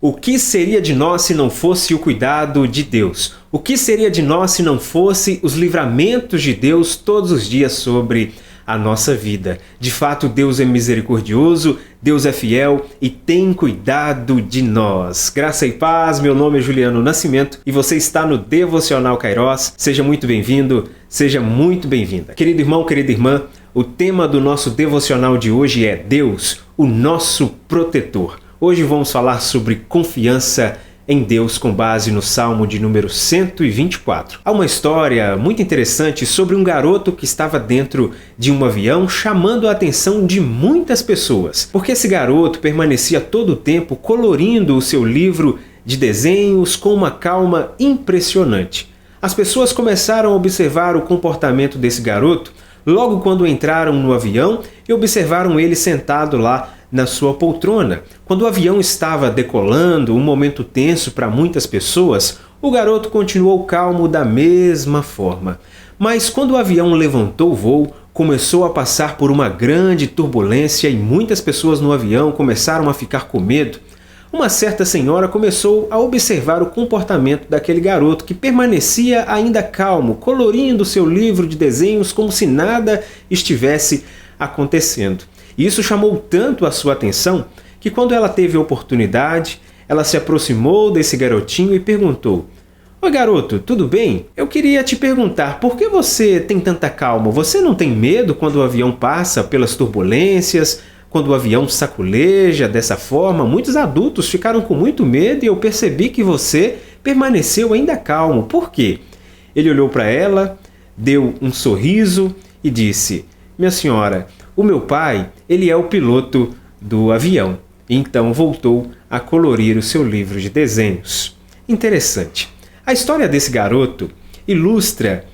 O que seria de nós se não fosse o cuidado de Deus? O que seria de nós se não fosse os livramentos de Deus todos os dias sobre a nossa vida? De fato, Deus é misericordioso, Deus é fiel e tem cuidado de nós. Graça e paz, meu nome é Juliano Nascimento e você está no Devocional Kairos. Seja muito bem-vindo, seja muito bem-vinda. Querido irmão, querida irmã, o tema do nosso devocional de hoje é Deus, o nosso protetor. Hoje vamos falar sobre confiança em Deus com base no Salmo de número 124. Há uma história muito interessante sobre um garoto que estava dentro de um avião chamando a atenção de muitas pessoas, porque esse garoto permanecia todo o tempo colorindo o seu livro de desenhos com uma calma impressionante. As pessoas começaram a observar o comportamento desse garoto logo quando entraram no avião e observaram ele sentado lá na sua poltrona. Quando o avião estava decolando, um momento tenso para muitas pessoas, o garoto continuou calmo da mesma forma. Mas quando o avião levantou o voo, começou a passar por uma grande turbulência e muitas pessoas no avião começaram a ficar com medo. Uma certa senhora começou a observar o comportamento daquele garoto que permanecia ainda calmo, colorindo seu livro de desenhos como se nada estivesse acontecendo. Isso chamou tanto a sua atenção que quando ela teve a oportunidade, ela se aproximou desse garotinho e perguntou: "Oi garoto, tudo bem? Eu queria te perguntar, por que você tem tanta calma? Você não tem medo quando o avião passa pelas turbulências? Quando o avião saculeja dessa forma?" Muitos adultos ficaram com muito medo e eu percebi que você permaneceu ainda calmo. Por quê? Ele olhou para ela, deu um sorriso e disse: "Minha senhora, o meu pai, ele é o piloto do avião." Então voltou a colorir o seu livro de desenhos. Interessante. A história desse garoto ilustra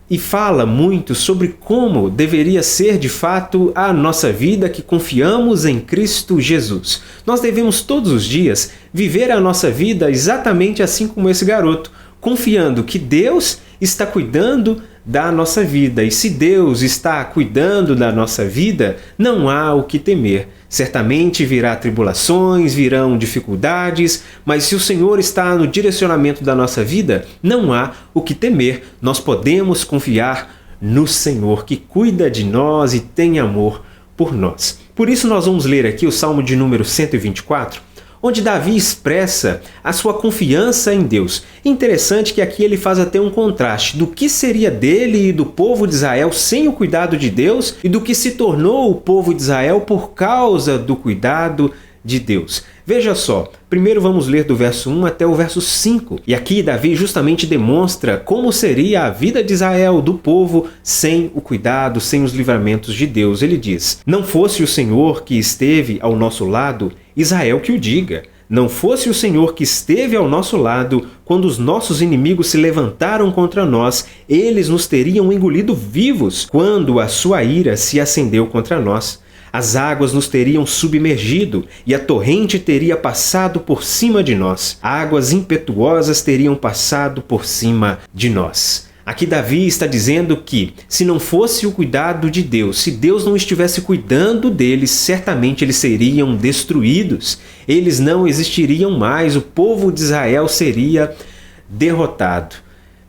e fala muito sobre como deveria ser de fato a nossa vida que confiamos em Cristo Jesus. Nós devemos todos os dias viver a nossa vida exatamente assim como esse garoto, confiando que Deus está cuidando da nossa vida. E se Deus está cuidando da nossa vida, não há o que temer. Certamente virá tribulações, virão dificuldades, mas se o Senhor está no direcionamento da nossa vida, não há o que temer. Nós podemos confiar no Senhor que cuida de nós e tem amor por nós. Por isso nós vamos ler aqui o Salmo de número 124, onde Davi expressa a sua confiança em Deus. Interessante que aqui ele faz até um contraste do que seria dele e do povo de Israel sem o cuidado de Deus e do que se tornou o povo de Israel por causa do cuidado de Deus. Veja só, primeiro vamos ler do verso 1 até o verso 5. E aqui Davi justamente demonstra como seria a vida de Israel, do povo, sem o cuidado, sem os livramentos de Deus. Ele diz: "Não fosse o Senhor que esteve ao nosso lado, Israel que o diga. Não fosse o Senhor que esteve ao nosso lado, quando os nossos inimigos se levantaram contra nós, eles nos teriam engolido vivos, quando a sua ira se acendeu contra nós. As águas nos teriam submergido e a torrente teria passado por cima de nós. Águas impetuosas teriam passado por cima de nós." Aqui Davi está dizendo que, se não fosse o cuidado de Deus, se Deus não estivesse cuidando deles, certamente eles seriam destruídos. Eles não existiriam mais, o povo de Israel seria derrotado.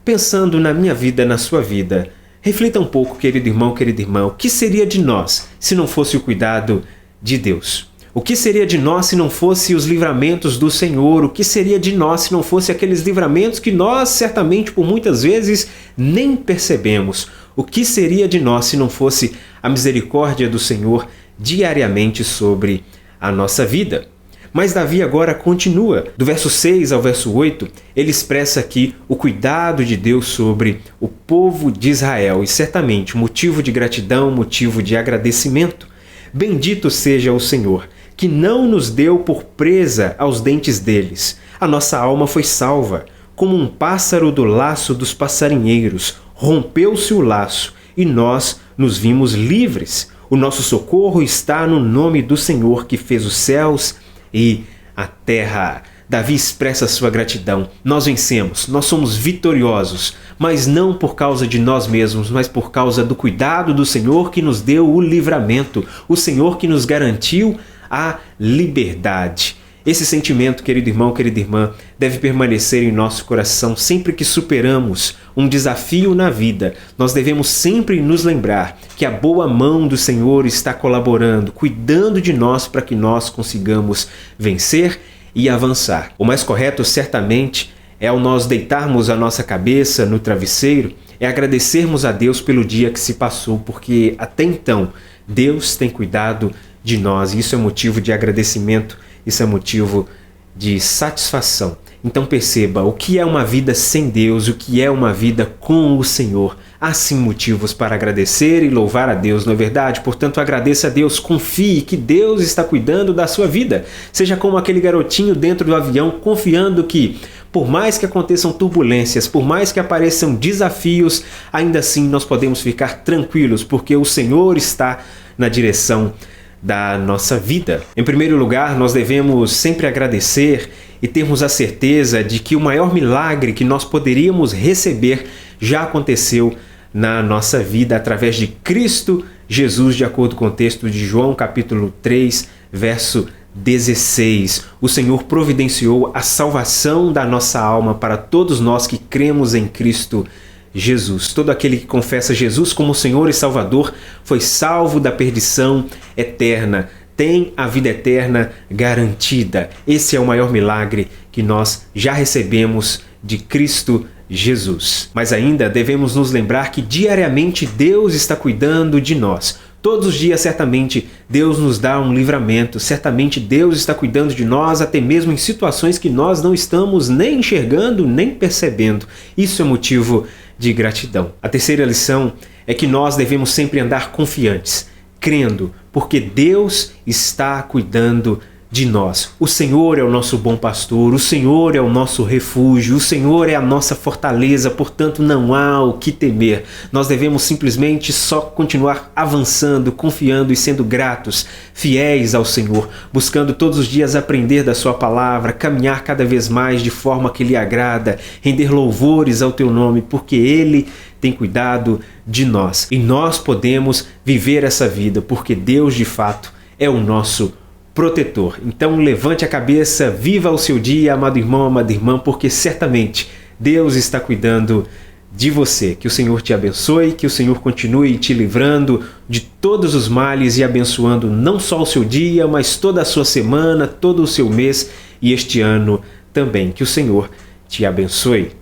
Pensando na minha vida, na sua vida, reflita um pouco, querido irmão, querida irmã, o que seria de nós se não fosse o cuidado de Deus? O que seria de nós se não fosse os livramentos do Senhor? O que seria de nós se não fosse aqueles livramentos que nós, certamente, por muitas vezes, nem percebemos? O que seria de nós se não fosse a misericórdia do Senhor diariamente sobre a nossa vida? Mas Davi agora continua. Do verso 6 ao verso 8, ele expressa aqui o cuidado de Deus sobre o povo de Israel. E certamente, motivo de gratidão, motivo de agradecimento. Bendito seja o Senhor, que não nos deu por presa aos dentes deles. A nossa alma foi salva, como um pássaro do laço dos passarinheiros. Rompeu-se o laço, e nós nos vimos livres. O nosso socorro está no nome do Senhor, que fez os céus e a terra. Davi expressa sua gratidão. Nós vencemos, nós somos vitoriosos, mas não por causa de nós mesmos, mas por causa do cuidado do Senhor que nos deu o livramento, o Senhor que nos garantiu a liberdade. Esse sentimento, querido irmão, querida irmã, deve permanecer em nosso coração sempre que superamos um desafio na vida. Nós devemos sempre nos lembrar que a boa mão do Senhor está colaborando, cuidando de nós para que nós consigamos vencer e avançar. O mais correto, certamente, é ao nós deitarmos a nossa cabeça no travesseiro, é agradecermos a Deus pelo dia que se passou, porque até então Deus tem cuidado de nós. E isso é motivo de agradecimento, isso é motivo de satisfação. Então perceba, o que é uma vida sem Deus, o que é uma vida com o Senhor. Há sim motivos para agradecer e louvar a Deus, não é verdade? Portanto, agradeça a Deus, confie que Deus está cuidando da sua vida. Seja como aquele garotinho dentro do avião, confiando que, por mais que aconteçam turbulências, por mais que apareçam desafios, ainda assim nós podemos ficar tranquilos, porque o Senhor está na direção da nossa vida. Em primeiro lugar, nós devemos sempre agradecer e termos a certeza de que o maior milagre que nós poderíamos receber já aconteceu na nossa vida através de Cristo Jesus, de acordo com o texto de João capítulo 3, verso 16. O Senhor providenciou a salvação da nossa alma para todos nós que cremos em Cristo Jesus. Todo aquele que confessa Jesus como Senhor e Salvador foi salvo da perdição eterna, tem a vida eterna garantida. Esse é o maior milagre que nós já recebemos de Cristo Jesus. Mas ainda devemos nos lembrar que diariamente Deus está cuidando de nós. Todos os dias, certamente, Deus nos dá um livramento, certamente Deus está cuidando de nós, até mesmo em situações que nós não estamos nem enxergando, nem percebendo. Isso é motivo de gratidão. A terceira lição é que nós devemos sempre andar confiantes, crendo, porque Deus está cuidando de nós. O Senhor é o nosso bom pastor, o Senhor é o nosso refúgio, o Senhor é a nossa fortaleza, portanto não há o que temer. Nós devemos simplesmente só continuar avançando, confiando e sendo gratos, fiéis ao Senhor, buscando todos os dias aprender da sua palavra, caminhar cada vez mais de forma que lhe agrada, render louvores ao teu nome, porque Ele tem cuidado de nós. E nós podemos viver essa vida, porque Deus de fato é o nosso protetor. Então levante a cabeça, viva o seu dia, amado irmão, amada irmã, porque certamente Deus está cuidando de você. Que o Senhor te abençoe, que o Senhor continue te livrando de todos os males e abençoando não só o seu dia, mas toda a sua semana, todo o seu mês e este ano também. Que o Senhor te abençoe.